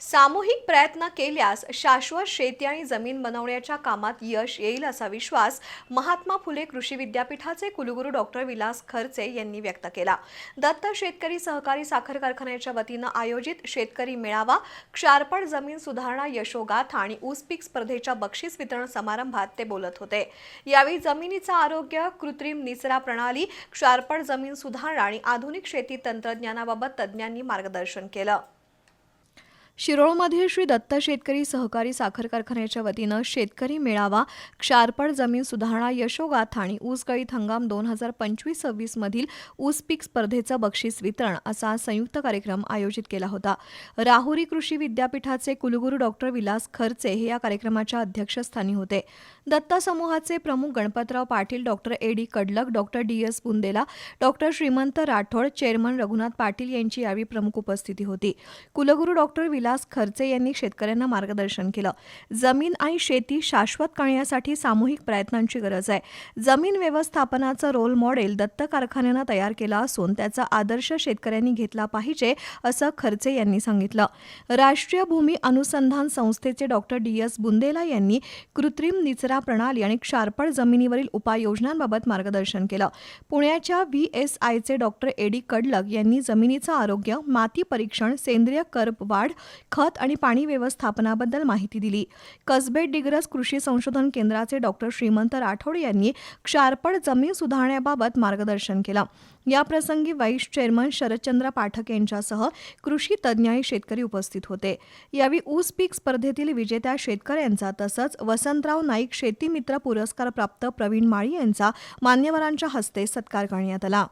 सामूहिक प्रयत्न केल्यास शाश्वत शेती आणि जमीन बनवण्याच्या कामात यश येईल असा विश्वास महात्मा फुले कृषी विद्यापीठाचे कुलगुरू डॉक्टर विलास खर्चे यांनी व्यक्त केला। दत्त शेतकरी सहकारी साखर कारखान्याच्या वतीनं आयोजित शेतकरी मेळावा, क्षारपड जमीन सुधारणा यशोगाथा आणि ऊस पीक स्पर्धेच्या बक्षीस वितरण समारंभात ते बोलत होते। यावेळी जमिनीचं आरोग्य, कृत्रिम निचरा प्रणाली, क्षारपड जमीन सुधारणा आणि आधुनिक शेती तंत्रज्ञानाबाबत तज्ज्ञांनी मार्गदर्शन केलं। शिरोळमध्ये श्री दत्त शेतकरी सहकारी साखर कारखान्याच्या वतीनं शेतकरी मेळावा, क्षारपड जमीन सुधारणा यशोगाथा आणि ऊस गळीत हंगाम 2025-26 मधील ऊस पीक स्पर्धेचं बक्षीस वितरण असा संयुक्त कार्यक्रम आयोजित केला होता। राहुरी कृषी विद्यापीठाचे कुलगुरू डॉक्टर विलास खर्चे हे या कार्यक्रमाच्या अध्यक्षस्थानी होते। दत्त समूहाचे प्रमुख Ganpatrao Patil, doctor AD. Kadlak, doctor DS. Bundela, doctor श्रीमंत राठोड, चेअरमन रघुनाथ पाटील यांची यावेळी प्रमुख उपस्थिती होती। कुलगुरू डॉक्टर विलास खर्चे यांनी शेतकऱ्यांना मार्गदर्शन केलं। जमीन आणि शेती शाश्वत करण्यासाठी सामूहिक प्रयत्नांची गरज आहे। जमीन व्यवस्थापनाचं रोल मॉडेल दत्त कारखान्यानं तयार केलं असून त्याचा आदर्श शेतकऱ्यांनी घेतला पाहिजे असं खर्चे यांनी सांगितलं। राष्ट्रीय भूमी अनुसंधान संस्थेचे डॉक्टर डी.एस. बुंदेला यांनी कृत्रिम निचरा प्रणाली आणि क्षारपड जमिनीवरील उपाययोजनांबाबत मार्गदर्शन केलं। पुण्याच्या व्ही.एस.आयचे डॉक्टर ए.डी. कडलक यांनी जमिनीचं आरोग्य, माती परीक्षण, सेंद्रिय कर्ब वाढ, खत आणि पाणी व्यवस्थापनाबद्दल माहिती दिली। कसबे डिग्रस कृषी संशोधन केंद्राचे डॉक्टर श्रीमंत राठोड यांनी क्षारपड जमीन सुधारण्याबाबत मार्गदर्शन केलं। या प्रसंगी वाईस चेअरमन शरदचंद्र पाठक यांच्यासह कृषी तज्ज्ञ आणि शेतकरी उपस्थित होते। यावेळी ऊस पीक स्पर्धेतील विजेत्या शेतकऱ्यांचा तसंच वसंतराव नाईक शेती मित्र पुरस्कार प्राप्त प्रवीण माळी यांचा मान्यवरांच्या हस्ते सत्कार करण्यात आला।